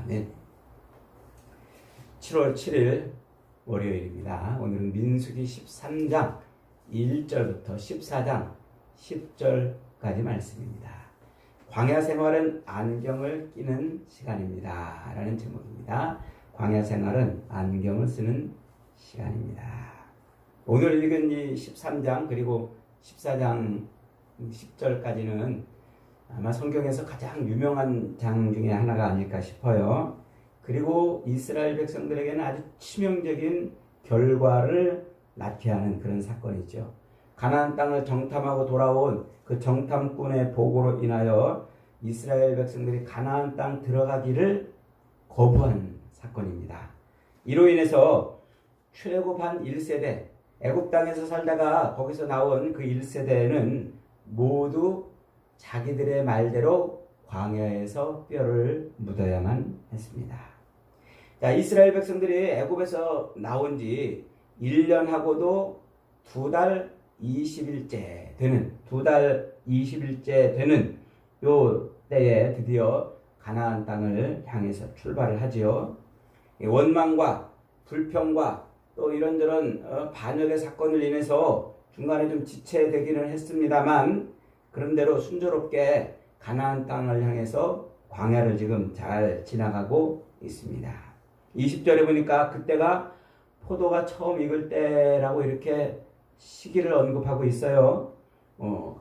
아멘. 7월 7일 월요일입니다. 오늘은 민수기 13장 1절부터 14장 10절까지 말씀입니다. 광야 생활은 안경을 끼는 시간입니다. 라는 제목입니다. 광야 생활은 안경을 쓰는 시간입니다. 오늘 읽은 이 13장 그리고 14장 10절까지는 아마 성경에서 가장 유명한 장 중에 하나가 아닐까 싶어요. 그리고 이스라엘 백성들에게는 아주 치명적인 결과를 낳게 하는 그런 사건이죠. 가나안 땅을 정탐하고 돌아온 그 정탐꾼의 보고로 인하여 이스라엘 백성들이 가나안 땅 들어가기를 거부한 사건입니다. 이로 인해서 출애굽한 1세대, 애굽 땅에서 살다가 거기서 나온 그 1세대는 모두 자기들의 말대로 광야에서 뼈를 묻어야만 했습니다. 자, 이스라엘 백성들이 애굽에서 나온 지 1년하고도 2달 20일째 되는 요 때에 드디어 가나안 땅을 향해서 출발을 하지요. 원망과 불평과 또 이런저런 반역의 사건을 인해서 중간에 좀 지체되기는 했습니다만 그런대로 순조롭게 가나안 땅을 향해서 광야를 지금 잘 지나가고 있습니다. 20절에 보니까 그때가 포도가 처음 익을 때라고 이렇게 시기를 언급하고 있어요.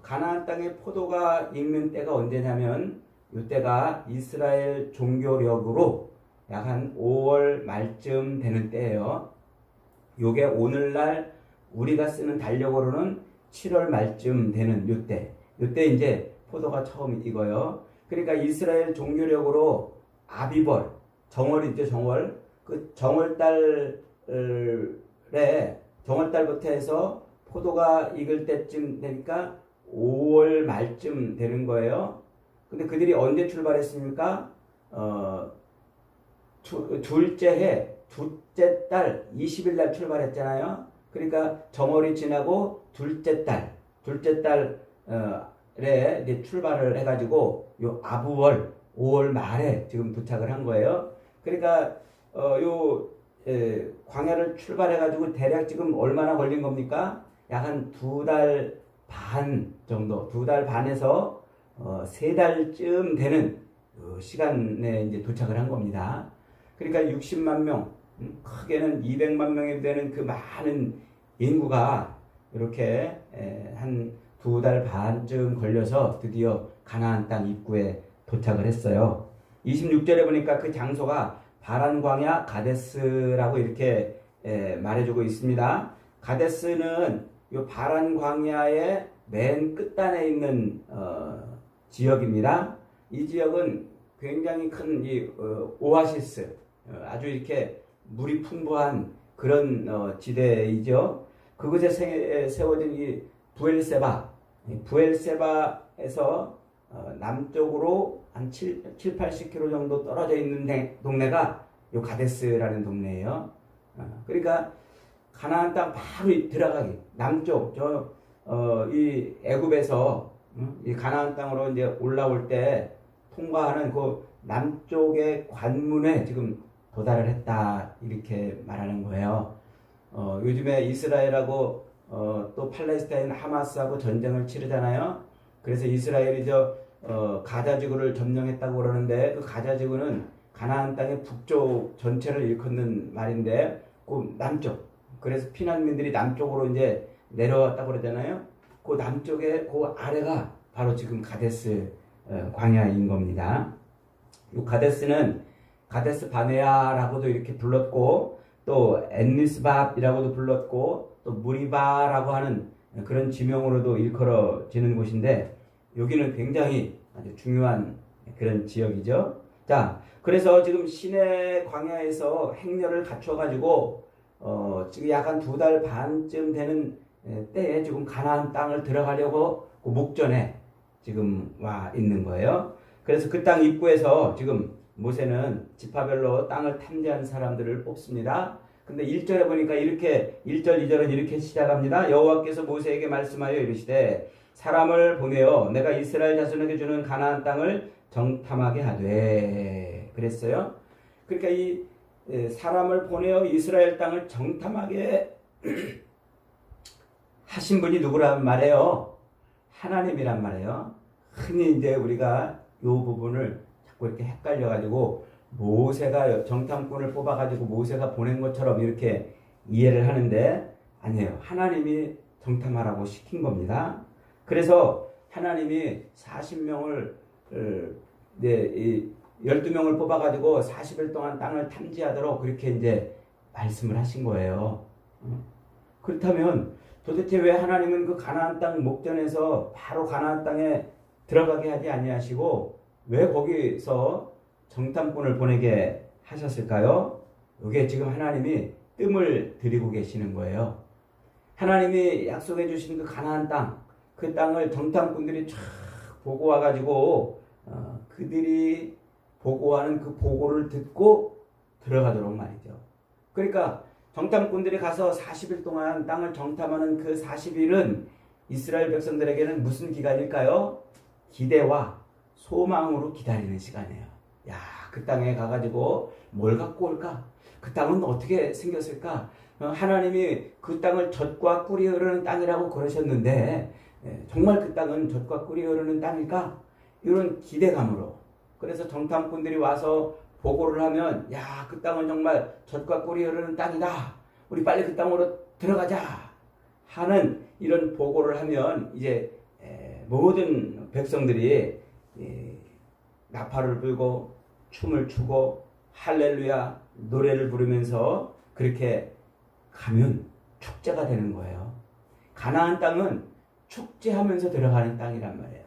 가나안 땅에 포도가 익는 때가 언제냐면 이때가 이스라엘 종교력으로 약 한 5월 말쯤 되는 때예요. 요게 오늘날 우리가 쓰는 달력으로는 7월 말쯤 되는 요때 이제 포도가 처음 익어요. 그러니까 이스라엘 종교력으로 아비벌, 정월이죠, 정월. 그 정월달부터 해서 포도가 익을 때쯤 되니까 5월 말쯤 되는 거예요. 근데 그들이 언제 출발했습니까? 둘째 달 20일 날 출발했잖아요. 그러니까 정월이 지나고 둘째 달에 이제 출발을 해가지고 요 아부월 5월 말에 지금 도착을 한 거예요. 그러니까 광야를 출발해가지고 대략 지금 얼마나 걸린 겁니까? 약 한 2달 반 정도, 2달 반에서 3달쯤 되는 시간에 이제 도착을 한 겁니다. 그러니까 60만 명, 크게는 200만 명이 되는 그 많은 인구가 이렇게 한 2달 반쯤 걸려서 드디어 가나안 땅 입구에 도착을 했어요. 26절에 보니까 그 장소가 바란 광야 가데스라고 이렇게 말해주고 있습니다. 가데스는 이 바란 광야의 맨 끝단에 있는 지역입니다. 이 지역은 굉장히 큰 이 오아시스, 아주 이렇게 물이 풍부한 그런 지대이죠. 그곳에 세워진 이 부엘세바에서 남쪽으로 한 80km 정도 떨어져 있는 동네가 요 가데스라는 동네예요. 그러니까 가나안 땅 바로 들어가기 남쪽 이 애굽에서 이 가나안 땅으로 이제 올라올 때 통과하는 그 남쪽의 관문에 지금 도달을 했다 이렇게 말하는 거예요. 요즘에 이스라엘하고 또 팔레스타인 하마스하고 전쟁을 치르잖아요. 그래서 이스라엘이 가자 지구를 점령했다고 그러는데 그 가자 지구는 가나안 땅의 북쪽 전체를 일컫는 말인데 그 남쪽, 그래서 피난민들이 남쪽으로 이제 내려왔다고 그러잖아요. 그 남쪽에 그 아래가 바로 지금 가데스 광야인 겁니다. 이 가데스는 가데스 바네아라고도 이렇게 불렀고 또 엔니스밥이라고도 불렀고 또 무리바라고 하는 그런 지명으로도 일컬어지는 곳인데 여기는 굉장히 아주 중요한 그런 지역이죠. 자, 그래서 지금 시내 광야에서 행렬을 갖춰가지고 지금 약 한 2달 반쯤 되는 때에 지금 가나안 땅을 들어가려고 그 목전에 지금 와 있는 거예요. 그래서 그 땅 입구에서 지금 모세는 지파별로 땅을 탐지한 사람들을 뽑습니다. 근데 1절에 보니까 이렇게 1절 2절은 이렇게 시작합니다. 여호와께서 모세에게 말씀하여 이르시되 사람을 보내어 내가 이스라엘 자손에게 주는 가나안 땅을 정탐하게 하되 그랬어요. 그러니까 이 사람을 보내어 이스라엘 땅을 정탐하게 하신 분이 누구란 말이에요? 하나님이란 말이에요. 흔히 이제 우리가 이 부분을 자꾸 이렇게 헷갈려가지고 모세가 정탐꾼을 뽑아가지고 모세가 보낸 것처럼 이렇게 이해를 하는데 아니에요. 하나님이 정탐하라고 시킨 겁니다. 그래서 하나님이 40명을 12명을 뽑아가지고 40일 동안 땅을 탐지하도록 그렇게 이제 말씀을 하신 거예요. 그렇다면 도대체 왜 하나님은 그 가나안 땅 목전에서 바로 가나안 땅에 들어가게 하지 아니하시고 왜 거기서 정탐꾼을 보내게 하셨을까요? 이게 지금 하나님이 뜸을 들이고 계시는 거예요. 하나님이 약속해 주신 그 가나안 땅, 그 땅을 정탐꾼들이 쫙 보고 와가지고 그들이 보고하는 그 보고를 듣고 들어가도록 말이죠. 그러니까 정탐꾼들이 가서 40일 동안 땅을 정탐하는 그 40일은 이스라엘 백성들에게는 무슨 기간일까요? 기대와 소망으로 기다리는 시간이에요. 야, 그 땅에 가가지고 뭘 갖고 올까? 그 땅은 어떻게 생겼을까? 하나님이 그 땅을 젖과 꿀이 흐르는 땅이라고 그러셨는데 정말 그 땅은 젖과 꿀이 흐르는 땅일까? 이런 기대감으로. 그래서 정탐꾼들이 와서 보고를 하면 야, 그 땅은 정말 젖과 꿀이 흐르는 땅이다. 우리 빨리 그 땅으로 들어가자 하는 이런 보고를 하면 이제 모든 백성들이 나팔을 불고 춤을 추고 할렐루야 노래를 부르면서 그렇게 가면 축제가 되는 거예요. 가나안 땅은 축제하면서 들어가는 땅이란 말이에요.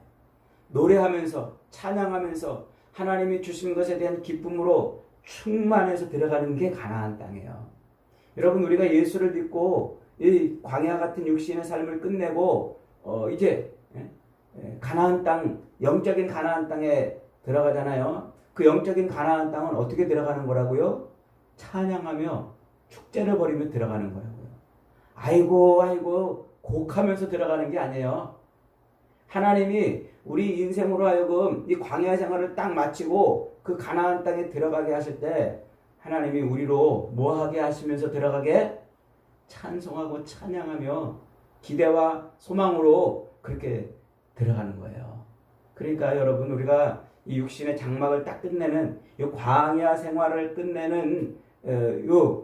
노래하면서 찬양하면서 하나님이 주신 것에 대한 기쁨으로 충만해서 들어가는 게 가나안 땅이에요. 여러분, 우리가 예수를 믿고 이 광야 같은 육신의 삶을 끝내고 이제 가나안 땅, 영적인 가나안 땅에 들어가잖아요. 그 영적인 가나안 땅은 어떻게 들어가는 거라고요? 찬양하며 축제를 벌이며 들어가는 거라고요. 아이고 곡하면서 들어가는 게 아니에요. 하나님이 우리 인생으로 하여금 이 광야 생활을 딱 마치고 그 가나안 땅에 들어가게 하실 때 하나님이 우리로 뭐하게 하시면서 들어가게? 찬송하고 찬양하며 기대와 소망으로 그렇게 들어가는 거예요. 그러니까 여러분, 우리가 이 육신의 장막을 딱 끝내는 이 광야 생활을 끝내는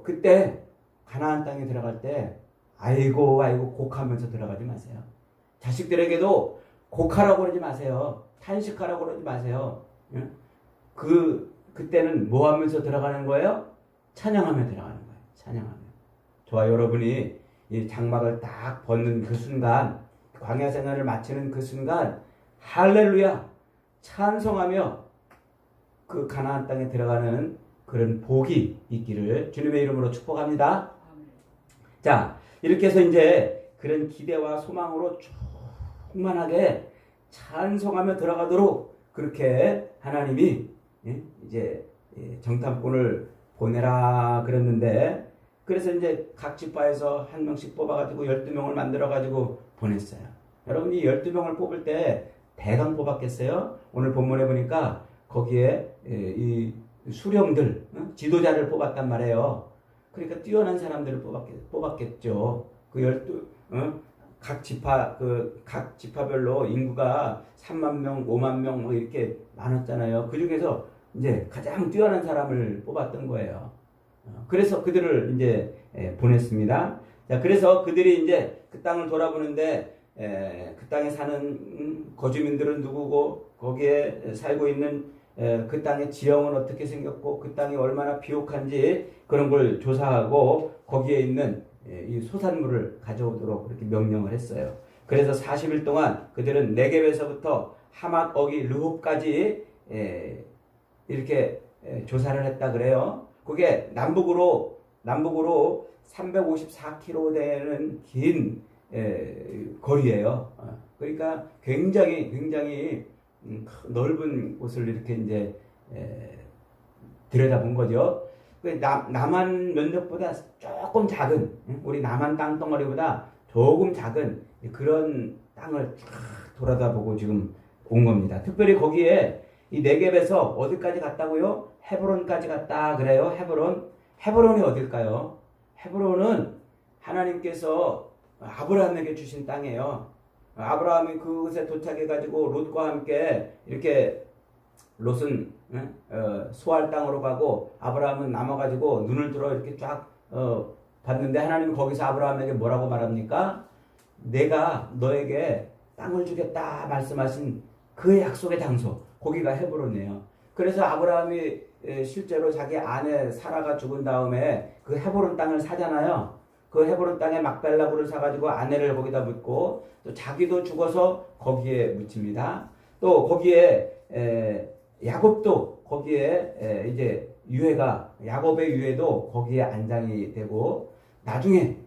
그때 가나안 땅에 들어갈 때 아이고 곡하면서 들어가지 마세요. 자식들에게도 곡하라고 그러지 마세요. 탄식하라고 그러지 마세요. 그때는 뭐 하면서 들어가는 거예요? 찬양하며 들어가는 거예요. 찬양하며. 저와 여러분이 이 장막을 딱 벗는 그 순간, 광야 생활을 마치는 그 순간 할렐루야 찬송하며 그 가나안 땅에 들어가는 그런 복이 있기를 주님의 이름으로 축복합니다. 자, 이렇게 해서 이제 그런 기대와 소망으로 충만하게 찬송하며 들어가도록 그렇게 하나님이 이제 정탐꾼을 보내라 그랬는데, 그래서 이제 각 지파에서 한 명씩 뽑아가지고 12명을 만들어가지고 보냈어요. 여러분, 이 12명을 뽑을 때 대강 뽑았겠어요? 오늘 본문에 보니까 거기에 이 수령들, 지도자를 뽑았단 말이에요. 그러니까 뛰어난 사람들을 뽑았겠죠. 각 지파별로 인구가 3만 명, 5만 명 뭐 이렇게 많았잖아요. 그 중에서 이제 가장 뛰어난 사람을 뽑았던 거예요. 그래서 그들을 이제 보냈습니다. 자, 그래서 그들이 이제 그 땅을 돌아보는데 그 땅에 사는 거주민들은 누구고 거기에 살고 있는 그 땅의 지형은 어떻게 생겼고 그 땅이 얼마나 비옥한지 그런 걸 조사하고 거기에 있는 이 소산물을 가져오도록 그렇게 명령을 했어요. 그래서 40일 동안 그들은 네겝에서부터 하맛 어기 르홉까지 이렇게 조사를 했다 그래요. 그게 남북으로 354km 되는 긴 거리예요. 그러니까 굉장히 넓은 곳을 이렇게 이제 들여다본 거죠. 남한 면적보다 조금 작은, 우리 남한 땅덩어리보다 조금 작은 그런 땅을 쫙 돌아다보고 지금 온 겁니다. 특별히 거기에 이 네겝에서 어디까지 갔다고요? 헤브론까지 갔다 그래요. 헤브론. 헤브론이 어딜까요? 헤브론은 하나님께서 아브라함에게 주신 땅이에요. 아브라함이 그곳에 도착해가지고 롯과 함께 이렇게 롯은 소할 땅으로 가고 아브라함은 남아가지고 눈을 들어 이렇게 쫙 봤는데 하나님이 거기서 아브라함에게 뭐라고 말합니까? 내가 너에게 땅을 주겠다 말씀하신 그 약속의 장소, 거기가 헤브론이에요. 그래서 아브라함이 실제로 자기 아내 사라가 죽은 다음에 그 헤브론 땅을 사잖아요. 그 헤브론 땅에 막벨라굴을 사가지고 아내를 거기다 묻고 또 자기도 죽어서 거기에 묻힙니다. 또 거기에 야곱도 거기에 이제 유해가 야곱의 유해도 거기에 안장이 되고 나중에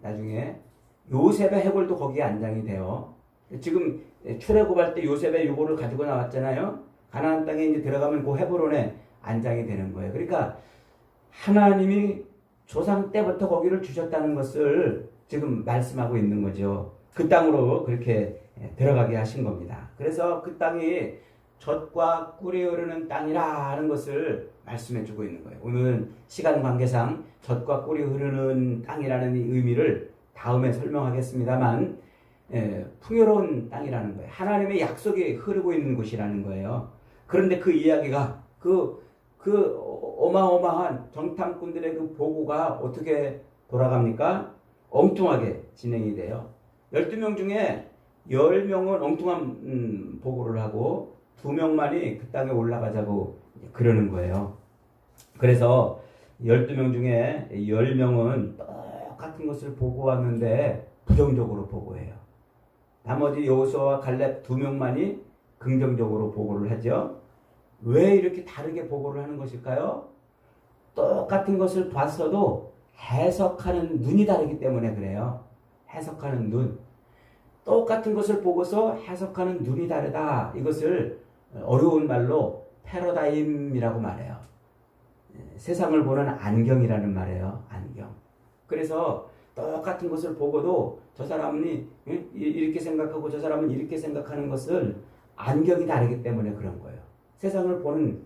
요셉의 해골도 거기에 안장이 돼요. 지금 출애굽할 때 요셉의 유골을 가지고 나왔잖아요. 가나안 땅에 이제 들어가면 그 헤브론에 안장이 되는 거예요. 그러니까 하나님이 조상 때부터 거기를 주셨다는 것을 지금 말씀하고 있는 거죠. 그 땅으로 그렇게 들어가게 하신 겁니다. 그래서 그 땅이 젖과 꿀이 흐르는 땅이라는 것을 말씀해 주고 있는 거예요. 오늘은 시간 관계상 젖과 꿀이 흐르는 땅이라는 의미를 다음에 설명하겠습니다만 풍요로운 땅이라는 거예요. 하나님의 약속이 흐르고 있는 곳이라는 거예요. 그런데 그 이야기가 그 어마어마한 정탐꾼들의 그 보고가 어떻게 돌아갑니까? 엉뚱하게 진행이 돼요. 12명 중에 10명은 엉뚱한 보고를 하고 2명만이 그 땅에 올라가자고 그러는 거예요. 그래서 12명 중에 10명은 똑같은 것을 보고하는데 부정적으로 보고해요. 나머지 여호수아와 갈렙 2명만이 긍정적으로 보고를 하죠. 왜 이렇게 다르게 보고를 하는 것일까요? 똑같은 것을 봤어도 해석하는 눈이 다르기 때문에 그래요. 해석하는 눈. 똑같은 것을 보고서 해석하는 눈이 다르다. 이것을 어려운 말로 패러다임이라고 말해요. 세상을 보는 안경이라는 말이에요. 안경. 그래서 똑같은 것을 보고도 저 사람이 이렇게 생각하고 저 사람은 이렇게 생각하는 것을 안경이 다르기 때문에 그런 거예요. 세상을 보는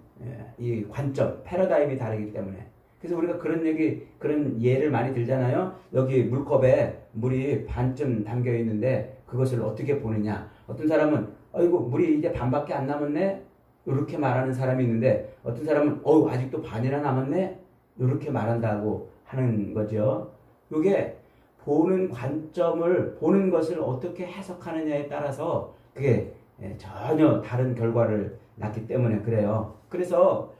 이 관점, 패러다임이 다르기 때문에. 그래서 우리가 그런 예를 많이 들잖아요. 여기 물컵에 물이 반쯤 담겨 있는데 그것을 어떻게 보느냐. 어떤 사람은 아이고 물이 이제 반밖에 안 남았네. 이렇게 말하는 사람이 있는데 어떤 사람은 아직도 반이나 남았네. 이렇게 말한다고 하는 거죠. 이게 보는 관점을 보는 것을 어떻게 해석하느냐에 따라서 그게 전혀 다른 결과를 낳기 때문에 그래요. 그래서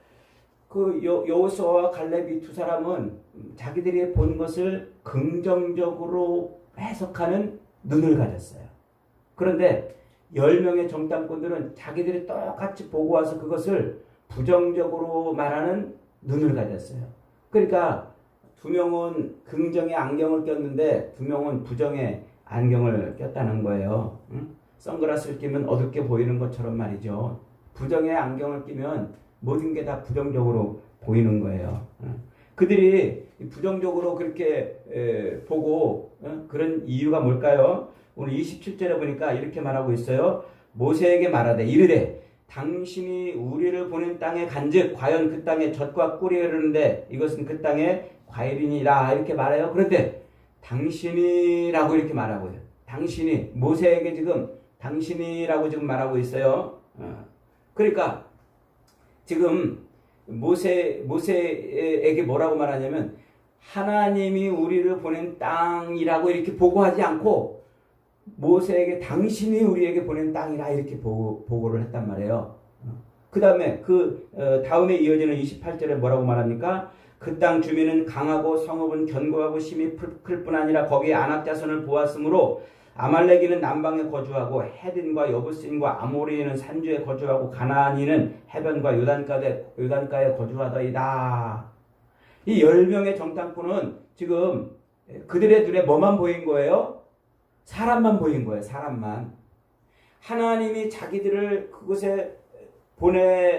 그 여호수아와 갈렙이 두 사람은 자기들이 본 것을 긍정적으로 해석하는 눈을 가졌어요. 그런데 10명의 정탐꾼들은 자기들이 똑같이 보고 와서 그것을 부정적으로 말하는 눈을 가졌어요. 그러니까 2명은 긍정의 안경을 꼈는데 2명은 부정의 안경을 꼈다는 거예요. 선글라스를 끼면 어둡게 보이는 것처럼 말이죠. 부정의 안경을 끼면 모든 게 다 부정적으로 보이는 거예요. 그들이 부정적으로 그렇게 보고 그런 이유가 뭘까요? 오늘 27절에 보니까 이렇게 말하고 있어요. 모세에게 말하되 이르되 당신이 우리를 보낸 땅에 간즉 과연 그 땅에 젖과 꿀이 흐르는데 이것은 그 땅의 과일이니라 이렇게 말해요. 그런데 당신이라고 이렇게 말하고요. 당신이 모세에게 지금 당신이라고 지금 말하고 있어요. 그러니까 지금 모세에게 뭐라고 말하냐면 하나님이 우리를 보낸 땅이라고 이렇게 보고하지 않고 모세에게 당신이 우리에게 보낸 땅이라 이렇게 보고를 했단 말이에요. 그 다음에 다음에 이어지는 28절에 뭐라고 말합니까? 그 땅 주민은 강하고 성읍은 견고하고 심히 클 뿐 아니라 거기에 아낙 자손을 보았으므로 아말렉인은 남방에 거주하고 헤딘과 여부스인과 아모리인은 산주에 거주하고 가나안인은 해변과 요단가에 거주하더이다. 이 10명의 정탐꾼은 지금 그들의 눈에 뭐만 보인 거예요? 사람만 보인 거예요. 사람만. 하나님이 자기들을 그곳에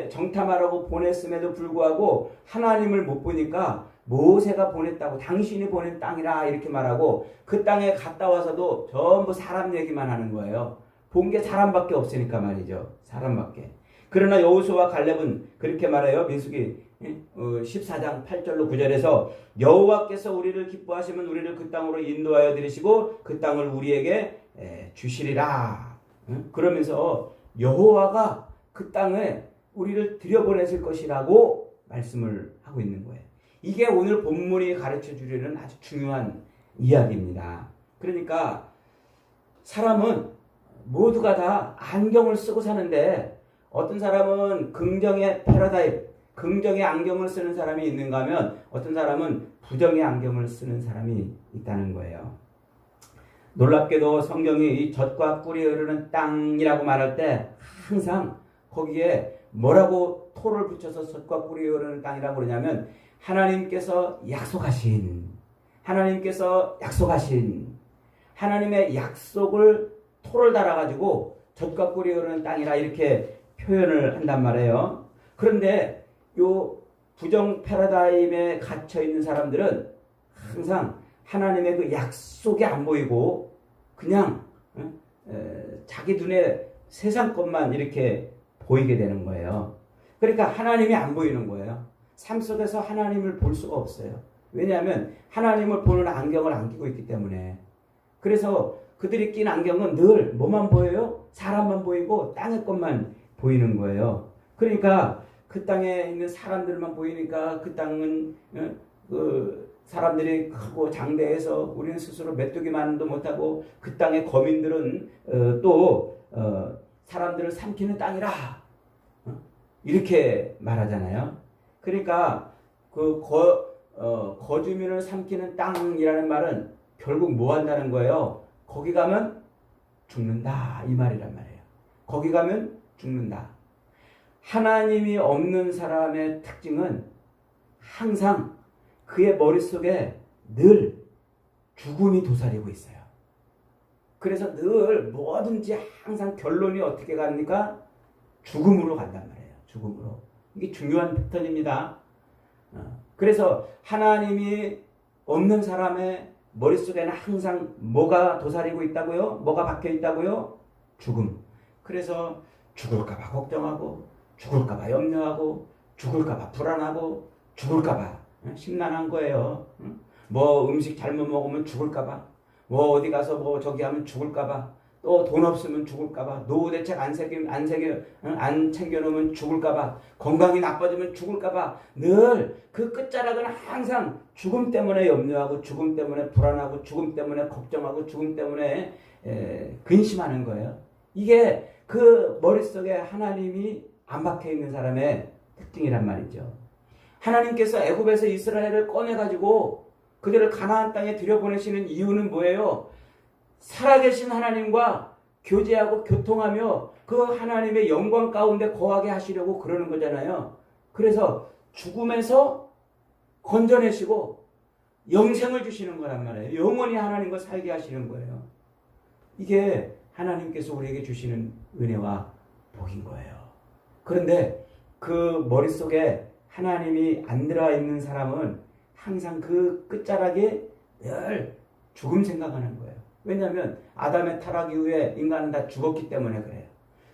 정탐하라고 보냈음에도 불구하고 하나님을 못 보니까 모세가 보냈다고 당신이 보낸 땅이라 이렇게 말하고 그 땅에 갔다 와서도 전부 사람 얘기만 하는 거예요. 본 게 사람밖에 없으니까 말이죠. 사람밖에. 그러나 여호수아와 갈렙은 그렇게 말해요. 민수기 14장 8절로 9절에서 여호와께서 우리를 기뻐하시면 우리를 그 땅으로 인도하여 들이시고 그 땅을 우리에게 주시리라. 그러면서 여호와가 그 땅에 우리를 들여보내실 것이라고 말씀을 하고 있는 거예요. 이게 오늘 본문이 가르쳐 주려는 아주 중요한 이야기입니다. 그러니까 사람은 모두가 다 안경을 쓰고 사는데 어떤 사람은 긍정의 패러다임, 긍정의 안경을 쓰는 사람이 있는가 하면 어떤 사람은 부정의 안경을 쓰는 사람이 있다는 거예요. 놀랍게도 성경이 이 젖과 꿀이 흐르는 땅이라고 말할 때 항상 거기에 뭐라고 토를 붙여서 젖과 꿀이 흐르는 땅이라고 그러냐면 하나님께서 약속하신 하나님의 약속을 토를 달아가지고 젖과 꿀이 흐르는 땅이라 이렇게 표현을 한단 말이에요. 그런데 요 부정 패러다임에 갇혀 있는 사람들은 항상 하나님의 그 약속이 안 보이고 그냥 자기 눈에 세상 것만 이렇게 보이게 되는 거예요. 그러니까 하나님이 안 보이는 거예요. 삶 속에서 하나님을 볼 수가 없어요. 왜냐하면 하나님을 보는 안경을 안 끼고 있기 때문에. 그래서 그들이 낀 안경은 늘 뭐만 보여요? 사람만 보이고 땅의 것만 보이는 거예요. 그러니까 그 땅에 있는 사람들만 보이니까 그 땅은 그 사람들이 크고 장대해서 우리는 스스로 메뚜기만도 못하고 그 땅의 거민들은 또 사람들을 삼키는 땅이라 이렇게 말하잖아요. 그러니까 그 거주민을 삼키는 땅이라는 말은 결국 뭐 한다는 거예요? 거기 가면 죽는다 이 말이란 말이에요. 거기 가면 죽는다. 하나님이 없는 사람의 특징은 항상 그의 머릿속에 늘 죽음이 도사리고 있어요. 그래서 늘 뭐든지 항상 결론이 어떻게 갑니까? 죽음으로 간단 말이에요. 죽음으로. 이게 중요한 패턴입니다. 그래서 하나님이 없는 사람의 머릿속에는 항상 뭐가 도사리고 있다고요? 뭐가 박혀 있다고요? 죽음. 그래서 죽을까봐 걱정하고 죽을까봐 염려하고 죽을까봐 불안하고 죽을까봐 심란한 거예요. 뭐 음식 잘못 먹으면 죽을까봐 뭐 어디 가서 뭐 저기 하면 죽을까봐 또 돈 없으면 죽을까봐 노후 대책 안 챙겨놓으면 죽을까봐 건강이 나빠지면 죽을까봐 늘 그 끝자락은 항상 죽음 때문에 염려하고 죽음 때문에 불안하고 죽음 때문에 걱정하고 죽음 때문에 근심하는 거예요. 이게 그 머릿속에 하나님이 안 박혀 있는 사람의 특징이란 말이죠. 하나님께서 애굽에서 이스라엘을 꺼내가지고 그들을 가나안 땅에 들여보내시는 이유는 뭐예요? 살아계신 하나님과 교제하고 교통하며 그 하나님의 영광 가운데 거하게 하시려고 그러는 거잖아요. 그래서 죽음에서 건져내시고 영생을 주시는 거란 말이에요. 영원히 하나님과 살게 하시는 거예요. 이게 하나님께서 우리에게 주시는 은혜와 복인 거예요. 그런데 그 머릿속에 하나님이 안 들어와 있는 사람은 항상 그 끝자락에 늘 죽음 생각하는 거예요. 왜냐하면 아담의 타락 이후에 인간은 다 죽었기 때문에 그래요.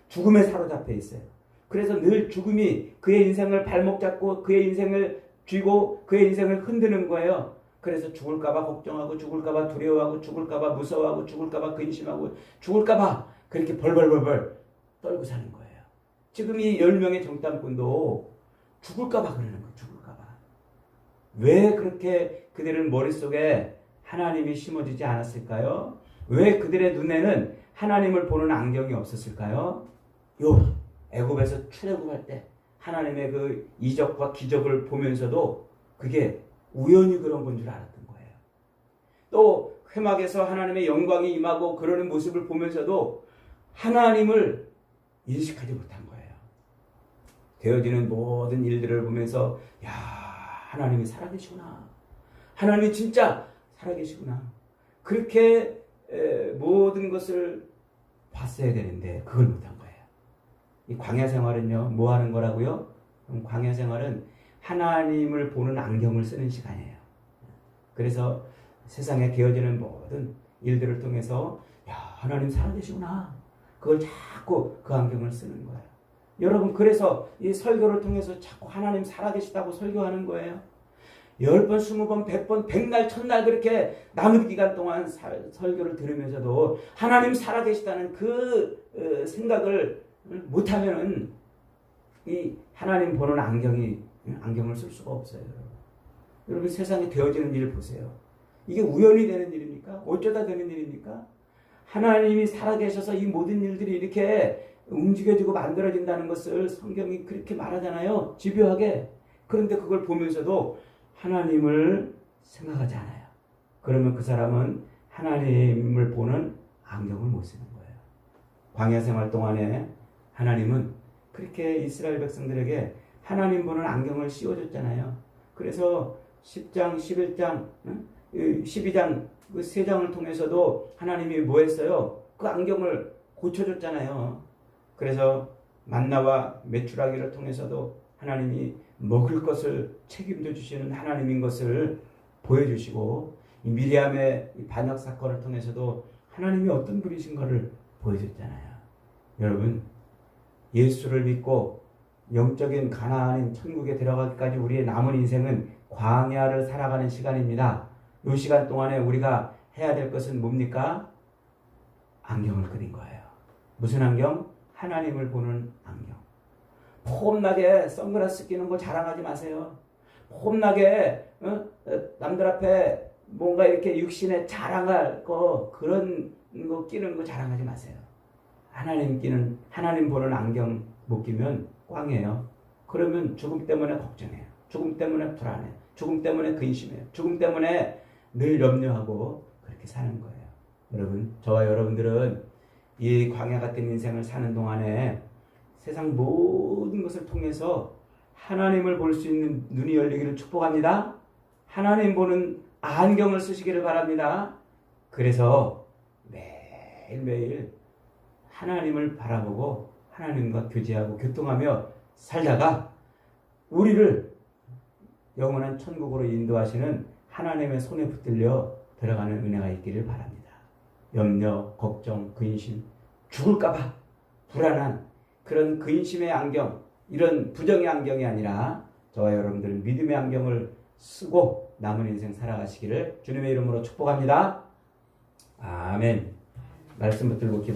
죽음에 사로잡혀 있어요. 그래서 늘 죽음이 그의 인생을 발목 잡고 그의 인생을 쥐고 그의 인생을 흔드는 거예요. 그래서 죽을까봐 걱정하고 죽을까봐 두려워하고 죽을까봐 무서워하고 죽을까봐 근심하고 죽을까봐 그렇게 벌벌벌벌 떨고 사는 거예요. 지금 이 10명의 정탐꾼도 죽을까봐 그러는 거예요. 죽을까봐. 왜 그렇게 그들은 머릿속에 하나님이 심어지지 않았을까요? 왜 그들의 눈에는 하나님을 보는 안경이 없었을까요? 애굽에서 출애굽할 때 하나님의 그 이적과 기적을 보면서도 그게 우연히 그런 건 줄 알았던 거예요. 또 회막에서 하나님의 영광이 임하고 그러는 모습을 보면서도 하나님을 인식하지 못한 거예요. 되어지는 모든 일들을 보면서 하나님이 살아계시구나. 하나님이 진짜 살아계시구나. 그렇게 모든 것을 봤어야 되는데 그걸 못한 거예요. 이 광야 생활은요, 뭐 하는 거라고요? 광야 생활은 하나님을 보는 안경을 쓰는 시간이에요. 그래서 세상에 되어지는 모든 일들을 통해서 하나님 살아계시구나. 그걸 자꾸 그 안경을 쓰는 거예요. 여러분, 그래서 이 설교를 통해서 자꾸 하나님 살아계시다고 설교하는 거예요. 10번, 20번, 100번, 100날, 1000날 그렇게 남은 기간 동안 설교를 들으면서도 하나님 살아계시다는 그 생각을 못하면은 이 하나님 보는 안경을 쓸 수가 없어요. 여러분, 세상에 되어지는 일을 보세요. 이게 우연히 되는 일입니까? 어쩌다 되는 일입니까? 하나님이 살아계셔서 이 모든 일들이 이렇게 움직여지고 만들어진다는 것을 성경이 그렇게 말하잖아요. 집요하게. 그런데 그걸 보면서도 하나님을 생각하지 않아요. 그러면 그 사람은 하나님을 보는 안경을 못 쓰는 거예요. 광야 생활 동안에 하나님은 그렇게 이스라엘 백성들에게 하나님 보는 안경을 씌워줬잖아요. 그래서 10장, 11장, 12장 그 3장을 통해서도 하나님이 뭐 했어요? 그 안경을 고쳐줬잖아요. 그래서 만나와 메추라기를 통해서도 하나님이 먹을 것을 책임져 주시는 하나님인 것을 보여주시고, 이 미리암의 반역 사건을 통해서도 하나님이 어떤 분이신가를 보여줬잖아요. 여러분, 예수를 믿고 영적인 가나안인 천국에 들어가기까지 우리의 남은 인생은 광야를 살아가는 시간입니다. 이 시간 동안에 우리가 해야 될 것은 뭡니까? 안경을 끄는 거예요. 무슨 안경? 하나님을 보는 안경. 폼나게 선글라스 끼는 거 자랑하지 마세요. 폼나게 남들 앞에 뭔가 이렇게 육신에 자랑할 거, 그런 거 끼는 거 자랑하지 마세요. 하나님 보는 안경 못 끼면 꽝이에요. 그러면 죽음 때문에 걱정해요. 죽음 때문에 불안해요. 죽음 때문에 근심해요. 죽음 때문에 늘 염려하고 그렇게 사는 거예요. 여러분, 저와 여러분들은 이 광야 같은 인생을 사는 동안에 세상 모든 것을 통해서 하나님을 볼 수 있는 눈이 열리기를 축복합니다. 하나님 보는 안경을 쓰시기를 바랍니다. 그래서 매일매일 하나님을 바라보고 하나님과 교제하고 교통하며 살다가 우리를 영원한 천국으로 인도하시는 하나님의 손에 붙들려 들어가는 은혜가 있기를 바랍니다. 염려, 걱정, 근심, 죽을까봐 불안한 그런 근심의 안경, 이런 부정의 안경이 아니라 저와 여러분들은 믿음의 안경을 쓰고 남은 인생 살아가시기를 주님의 이름으로 축복합니다. 아멘. 말씀 붙들고 기도